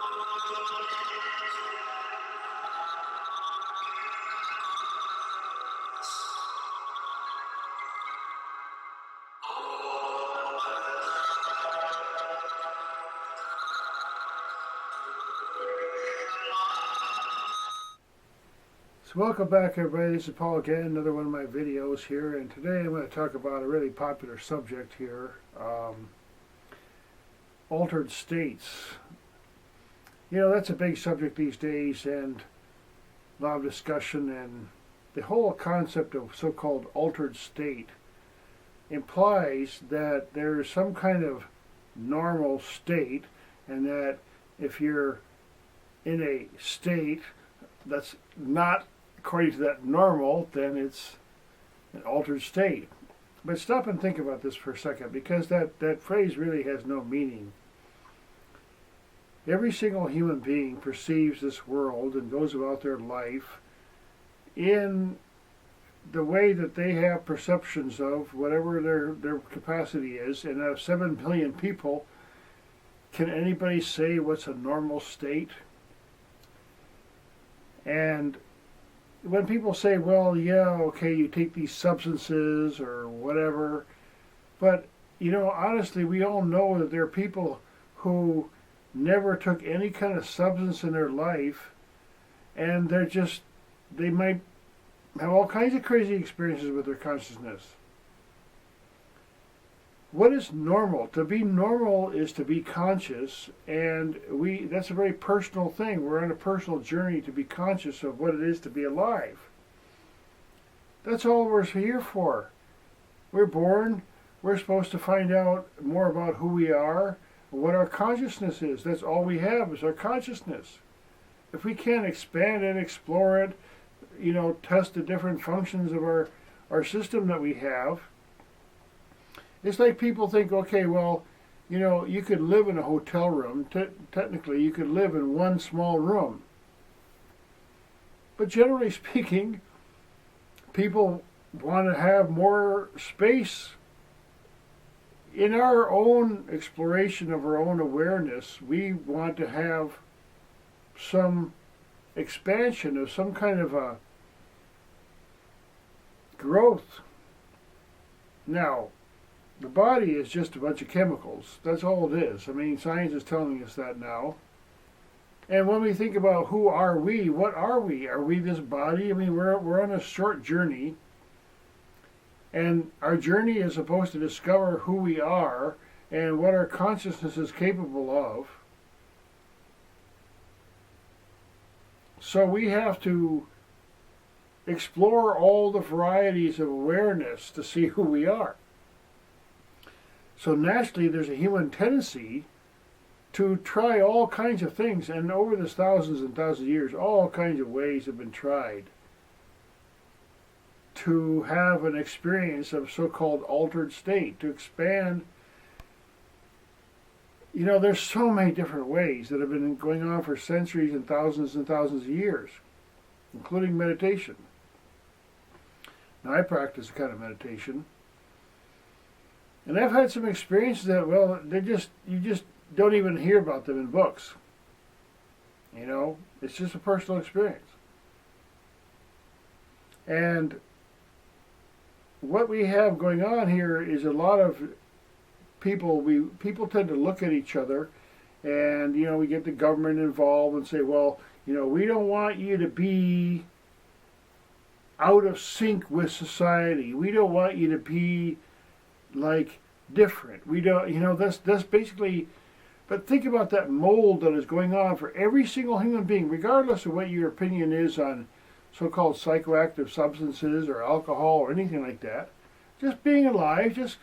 So welcome back, everybody. This is Paul again, another one of my videos here, and today I'm going to talk about a really popular subject here, altered states. You know, that's a big subject these days, and a lot of discussion, and the whole concept of so-called altered state implies that there's some kind of normal state, and that if you're in a state that's not according to that normal, then it's an altered state. But stop and think about this for a second, because that phrase really has no meaning. Every single human being perceives this world and goes about their life in the way that they have perceptions of whatever their capacity is. And out of 7 billion people, can anybody say what's a normal state? And when people say, well, yeah, okay, you take these substances or whatever, but, you know, honestly, we all know that there are people who never took any kind of substance in their life, and they might have all kinds of crazy experiences with their consciousness. What is normal? To be normal is to be conscious, and that's a very personal thing. We're on a personal journey to be conscious of what it is to be alive. That's all we're here for. We're born, we're supposed to find out more about who we are, what our consciousness is. That's all we have, is our consciousness. If we can't expand it, explore it, you know, test the different functions of our system that we have, it's like people think, okay, well, you know, you could live in a hotel room. Technically, you could live in one small room. But generally speaking, people want to have more space. In our own exploration of our own awareness, we want to have some expansion of some kind of a growth. Now, the body is just a bunch of chemicals. That's all it is. I mean, science is telling us that now. And when we think about who are we, what are we? Are we this body? I mean, we're on a short journey. And our journey is supposed to discover who we are and what our consciousness is capable of. So we have to explore all the varieties of awareness to see who we are. So naturally, there's a human tendency to try all kinds of things, and over the thousands and thousands of years, all kinds of ways have been tried to have an experience of so-called altered state, to expand. You know, there's so many different ways that have been going on for centuries and thousands of years, including meditation. Now, I practice a kind of meditation. And I've had some experiences that, well, you just don't even hear about them in books. You know, it's just a personal experience. And what we have going on here is a lot of people tend to look at each other, and, you know, we get the government involved and say, well, you know, we don't want you to be out of sync with society. We don't want you to be like different. We don't, you know, that's basically, but think about that mold that is going on for every single human being, regardless of what your opinion is on so-called psychoactive substances or alcohol or anything like that. Just being alive, just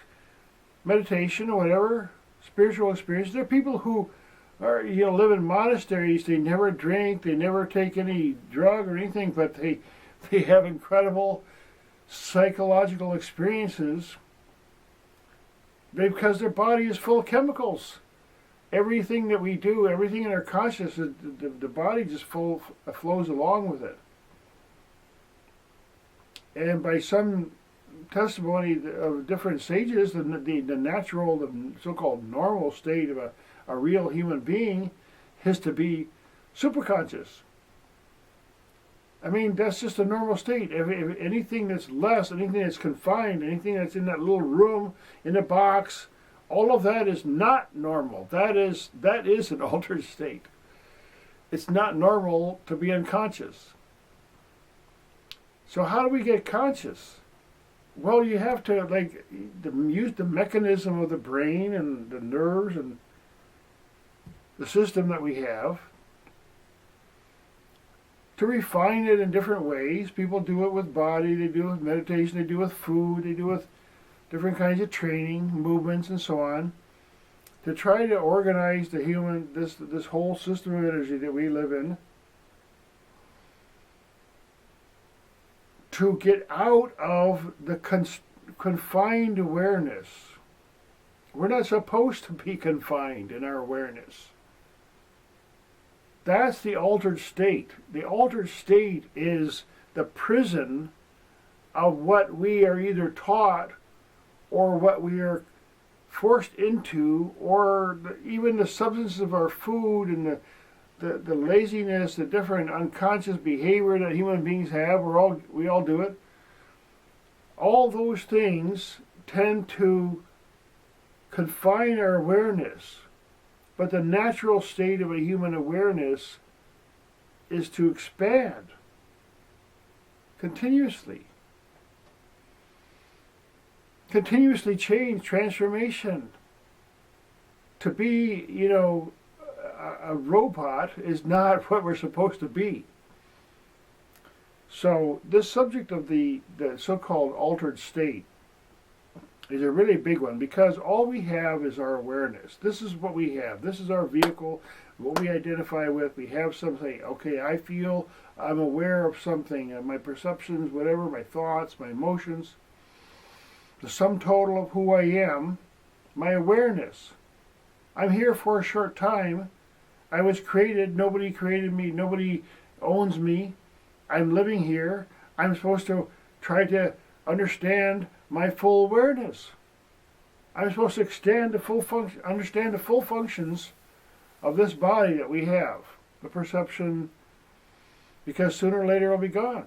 meditation or whatever, spiritual experience. There are people who are, you know, live in monasteries. They never drink, they never take any drug or anything, but they have incredible psychological experiences because their body is full of chemicals. Everything that we do, everything in our consciousness, the body just flows along with it. And by some testimony of different sages, the natural, the so-called normal state of a real human being is to be superconscious. I mean, that's just a normal state. If anything that's less, anything that's confined, anything that's in that little room, in a box, all of that is not normal. That is an altered state. It's not normal to be unconscious. So how do we get conscious? Well, you have to use the mechanism of the brain and the nerves and the system that we have to refine it in different ways. People do it with body, they do it with meditation, they do it with food, they do it with different kinds of training, movements, and so on, to try to organize the human, this whole system of energy that we live in, to get out of the confined awareness. We're not supposed to be confined in our awareness. That's the altered state. The altered state is the prison of what we are either taught or what we are forced into, or even the substance of our food and the laziness, the different unconscious behavior that human beings have. We all do it. All those things tend to confine our awareness. But the natural state of a human awareness is to expand continuously. Continuously change, transformation. To be, a robot is not what we're supposed to be. So this subject of the so-called altered state is a really big one, because all we have is our awareness. This is what we have. This is our vehicle, what we identify with. We have something. Okay, I'm aware of something, my perceptions, whatever, my thoughts, my emotions. The sum total of who I am, my awareness. I'm here for a short time. I was created. Nobody created me. Nobody owns me. I'm living here. I'm supposed to try to understand my full awareness. I'm supposed to understand the full functions of this body that we have, the perception, because sooner or later it'll be gone.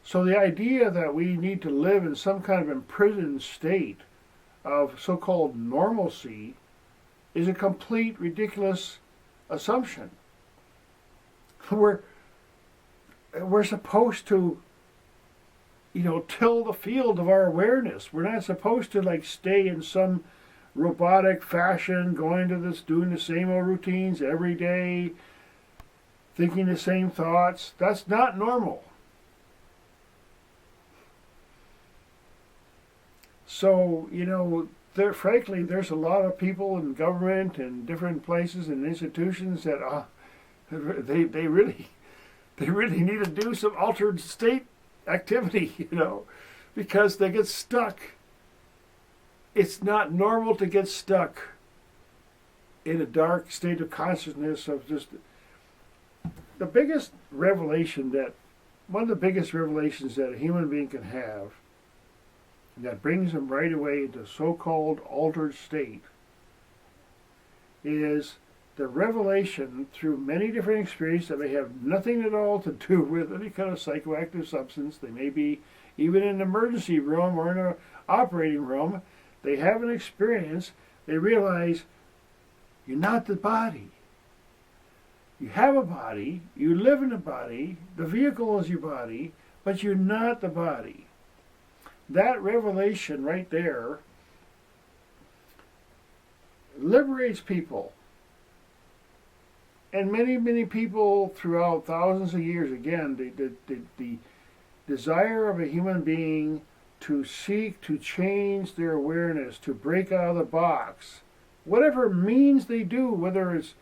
So the idea that we need to live in some kind of imprisoned state of so-called normalcy is a complete ridiculous assumption. We're supposed to till the field of our awareness. We're not supposed to stay in some robotic fashion, going to this, doing the same old routines every day, thinking the same thoughts. That's not normal. So, frankly, there's a lot of people in government and different places and institutions that they really need to do some altered state activity, because they get stuck. It's not normal to get stuck in a dark state of consciousness of just one of the biggest revelations that a human being can have, that brings them right away into so-called altered state, is the revelation through many different experiences that may have nothing at all to do with any kind of psychoactive substance. They may be even in an emergency room or in an operating room. They have an experience. They realize you're not the body. You have a body. You live in a body. The vehicle is your body, but you're not the body. That revelation right there liberates people. And many, many people throughout thousands of years, again, the desire of a human being to seek to change their awareness, to break out of the box, whatever means they do, whether it's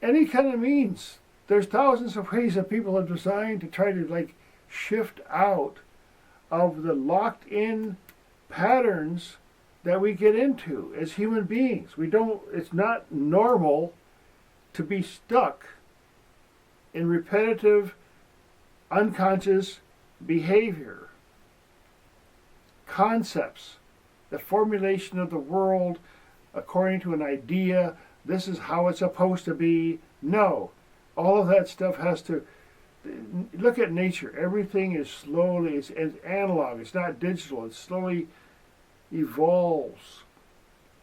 any kind of means. There's thousands of ways that people have designed to try to shift out of the locked-in patterns that we get into as human beings. It's not normal to be stuck in repetitive, unconscious behavior, concepts, the formulation of the world, according to an idea. This is how it's supposed to be. No. All of that stuff has to, look at nature. Everything is slowly, it's analog. It's not digital. It slowly evolves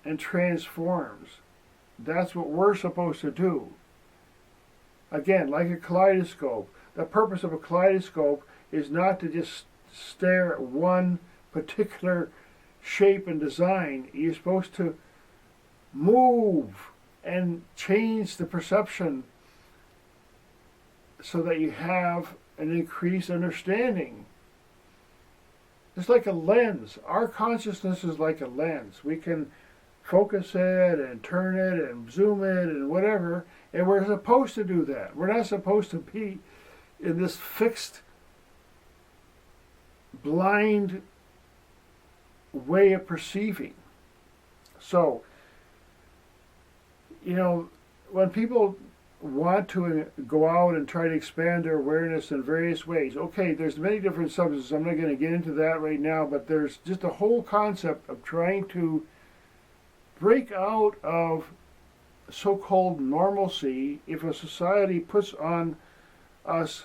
and transforms. That's what we're supposed to do. Again, like a kaleidoscope. The purpose of a kaleidoscope is not to just stare at one particular shape and design. You're supposed to move and change the perception so that you have an increased understanding. It's like a lens. Our consciousness is like a lens. We can focus it and turn it and zoom it and whatever, and we're supposed to do that. We're not supposed to be in this fixed, blind way of perceiving. So, you know, when people want to go out and try to expand their awareness in various ways, okay, there's many different substances. I'm not going to get into that right now, but there's just a whole concept of trying to break out of so-called normalcy. If a society puts on us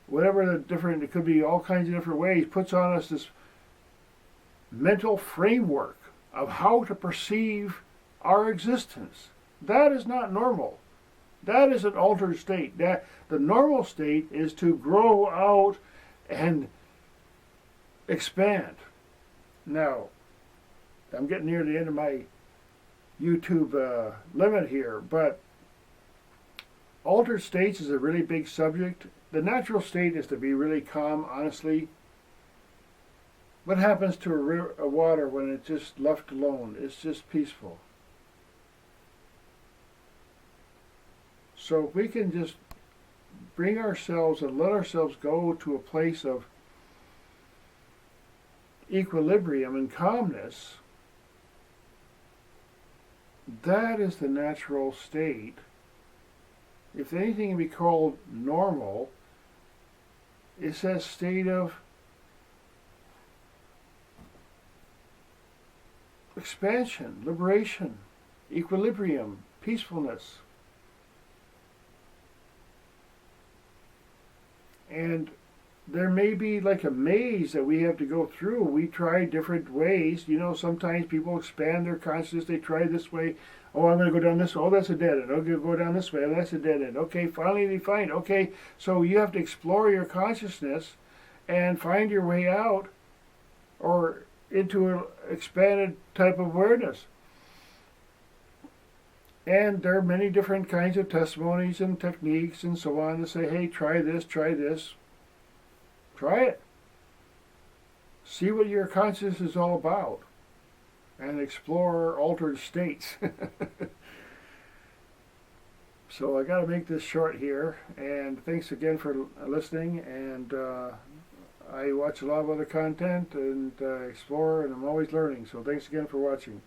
whatever the different, it could be all kinds of different ways, puts on us this mental framework of how to perceive our existence. That is not normal. That is an altered state. That the normal state is to grow out and expand. Now, I'm getting near the end of my YouTube limit here, but altered states is a really big subject. The natural state is to be really calm, honestly. What happens to a water when it's just left alone? It's just peaceful. So if we can just bring ourselves and let ourselves go to a place of equilibrium and calmness, that is the natural state. If anything can be called normal, it's that state of expansion, liberation, equilibrium, peacefulness. And there may be like a maze that we have to go through. We try different ways. You know, sometimes people expand their consciousness. They try this way. Oh, I'm going to go down this way. Oh, that's a dead end. Okay, go down this way. Oh, that's a dead end. Okay, finally they find. Okay, so you have to explore your consciousness and find your way out or into an expanded type of awareness. And there are many different kinds of testimonies and techniques and so on to say, hey, try this, try this. Try it. See what your consciousness is all about. And explore altered states. So I got to make this short here. And thanks again for listening. And I watch a lot of other content and explore, and I'm always learning. So thanks again for watching.